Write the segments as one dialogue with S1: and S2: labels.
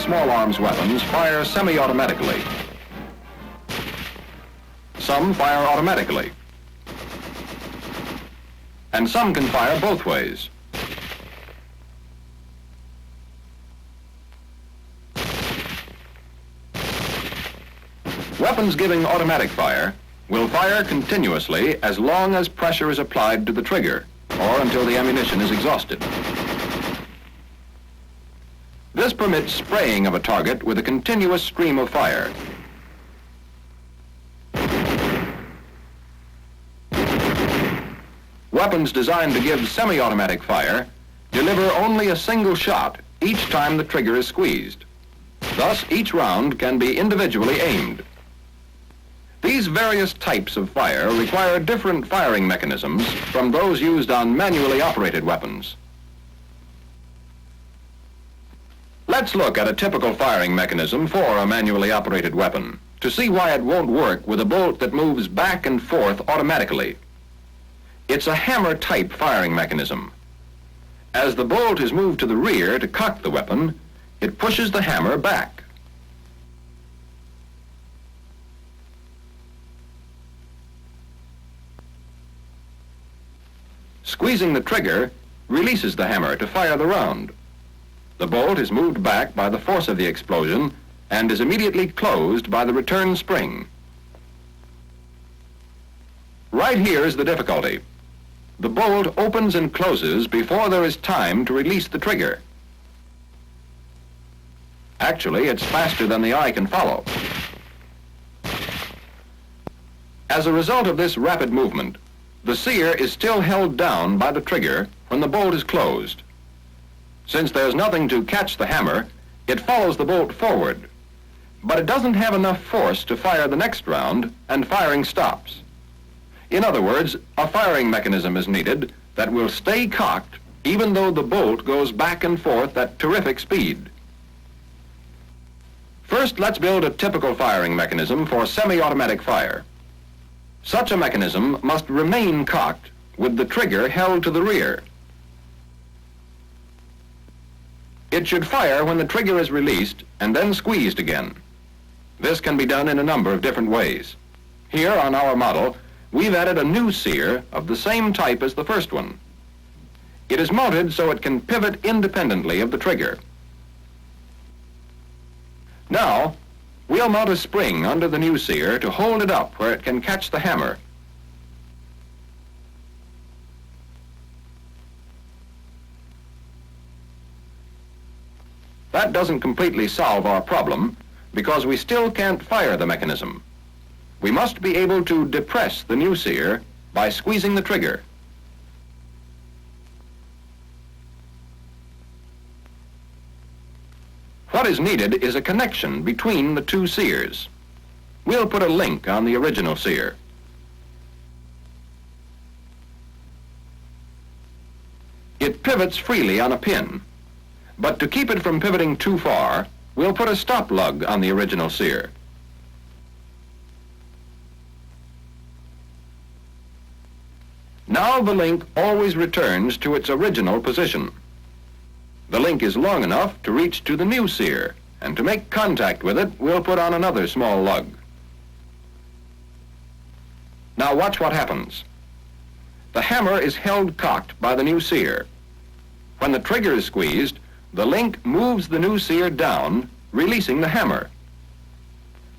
S1: small arms weapons fire semi-automatically. Some fire automatically. And some can fire both ways. Weapons giving automatic fire will fire continuously as long as pressure is applied to the trigger or until the ammunition is exhausted. This permits spraying of a target with a continuous stream of fire. Weapons designed to give semi-automatic fire deliver only a single shot each time the trigger is squeezed. Thus, each round can be individually aimed. These various types of fire require different firing mechanisms from those used on manually operated weapons. Let's look at a typical firing mechanism for a manually operated weapon to see why it won't work with a bolt that moves back and forth automatically. It's a hammer-type firing mechanism. As the bolt is moved to the rear to cock the weapon, it pushes the hammer back. Squeezing the trigger releases the hammer to fire the round. The bolt is moved back by the force of the explosion and is immediately closed by the return spring. Right here is the difficulty. The bolt opens and closes before there is time to release the trigger. Actually, it's faster than the eye can follow. As a result of this rapid movement, the sear is still held down by the trigger when the bolt is closed. Since there's nothing to catch the hammer, it follows the bolt forward. But it doesn't have enough force to fire the next round, and firing stops. In other words, a firing mechanism is needed that will stay cocked even though the bolt goes back and forth at terrific speed. First, let's build a typical firing mechanism for semi-automatic fire. Such a mechanism must remain cocked with the trigger held to the rear. It should fire when the trigger is released and then squeezed again. This can be done in a number of different ways. Here on our model, we've added a new sear of the same type as the first one. It is mounted so it can pivot independently of the trigger. Now, we'll mount a spring under the new sear to hold it up where it can catch the hammer. That doesn't completely solve our problem because we still can't fire the mechanism. We must be able to depress the new sear by squeezing the trigger. What is needed is a connection between the two sears. We'll put a link on the original sear. It pivots freely on a pin, but to keep it from pivoting too far, we'll put a stop lug on the original sear. Now the link always returns to its original position. The link is long enough to reach to the new sear, and to make contact with it, we'll put on another small lug. Now watch what happens. The hammer is held cocked by the new sear. When the trigger is squeezed, the link moves the new sear down, releasing the hammer.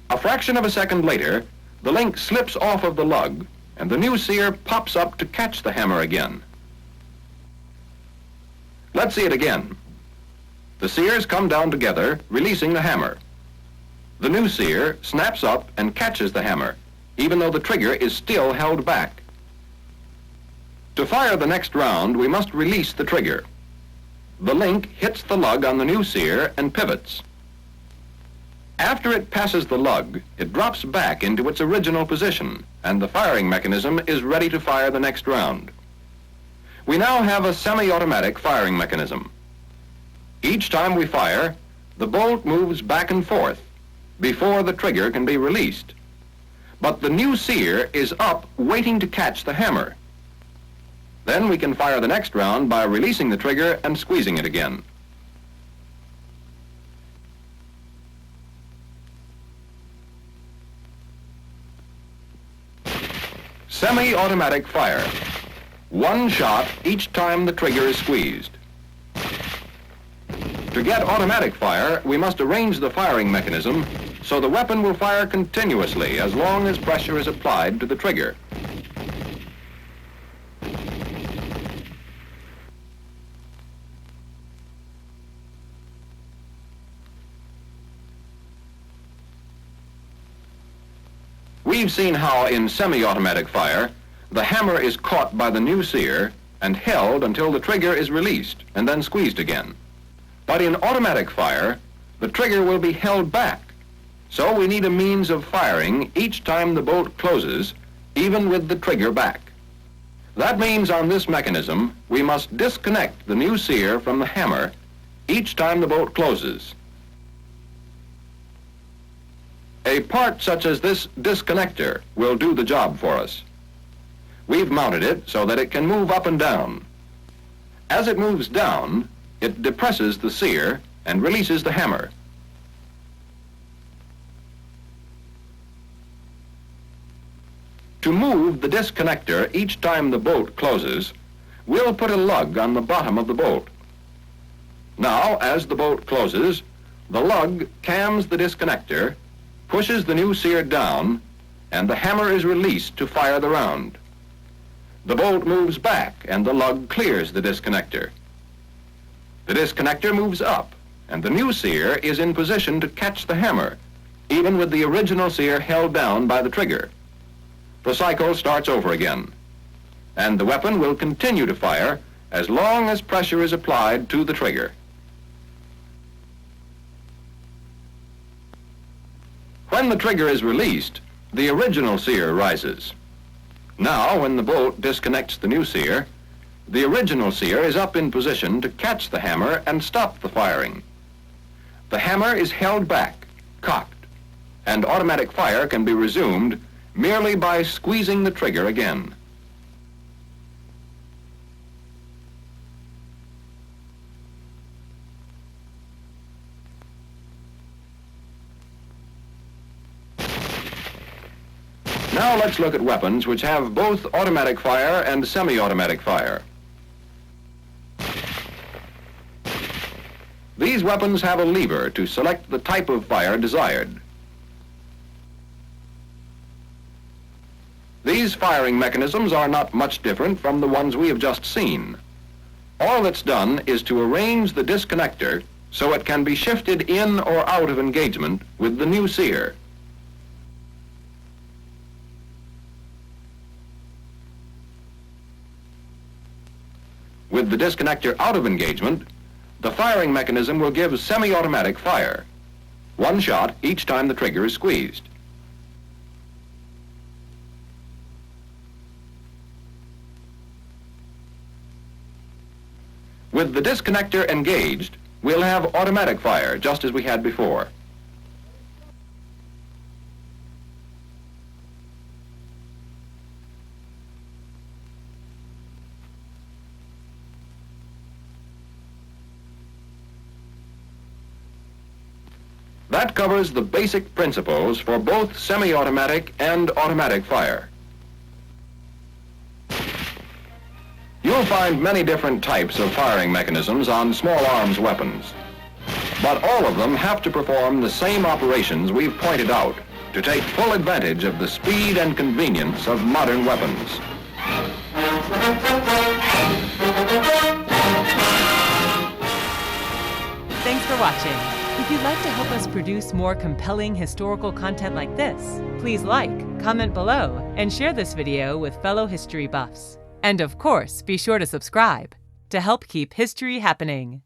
S1: A fraction of a second later, the link slips off of the lug, and the new sear pops up to catch the hammer again. Let's see it again. The sears come down together, releasing the hammer. The new sear snaps up and catches the hammer, even though the trigger is still held back. To fire the next round, we must release the trigger. The link hits the lug on the new sear and pivots. After it passes the lug, it drops back into its original position, and the firing mechanism is ready to fire the next round. We now have a semi-automatic firing mechanism. Each time we fire, the bolt moves back and forth before the trigger can be released. But the new sear is up waiting to catch the hammer. Then we can fire the next round by releasing the trigger and squeezing it again. Semi-automatic fire. One shot each time the trigger is squeezed. To get automatic fire, we must arrange the firing mechanism so the weapon will fire continuously as long as pressure is applied to the trigger. We've seen how in semi-automatic fire, the hammer is caught by the new sear and held until the trigger is released and then squeezed again. But in automatic fire, the trigger will be held back. So we need a means of firing each time the bolt closes, even with the trigger back. That means on this mechanism, we must disconnect the new sear from the hammer each time the bolt closes. A part such as this disconnector will do the job for us. We've mounted it so that it can move up and down. As it moves down, it depresses the sear and releases the hammer. To move the disconnector each time the bolt closes, we'll put a lug on the bottom of the bolt. Now, as the bolt closes, the lug cams the disconnector, pushes the new sear down, and the hammer is released to fire the round. The bolt moves back and the lug clears the disconnector. The disconnector moves up and the new sear is in position to catch the hammer, even with the original sear held down by the trigger. The cycle starts over again, and the weapon will continue to fire as long as pressure is applied to the trigger. When the trigger is released, the original sear rises. Now, when the bolt disconnects the new sear, the original sear is up in position to catch the hammer and stop the firing. The hammer is held back, cocked, and automatic fire can be resumed merely by squeezing the trigger again. Now let's look at weapons which have both automatic fire and semi-automatic fire. These weapons have a lever to select the type of fire desired. These firing mechanisms are not much different from the ones we have just seen. All that's done is to arrange the disconnector so it can be shifted in or out of engagement with the new sear. With the disconnector out of engagement, the firing mechanism will give semi-automatic fire. One shot each time the trigger is squeezed. With the disconnector engaged, we'll have automatic fire just as we had before. That covers the basic principles for both semi-automatic and automatic fire. You'll find many different types of firing mechanisms on small arms weapons, but all of them have to perform the same operations we've pointed out to take full advantage of the speed and convenience of modern weapons.
S2: Thanks for watching. If you'd like to help us produce more compelling historical content like this, please like, comment below, and share this video with fellow history buffs. And of course, be sure to subscribe to help keep history happening.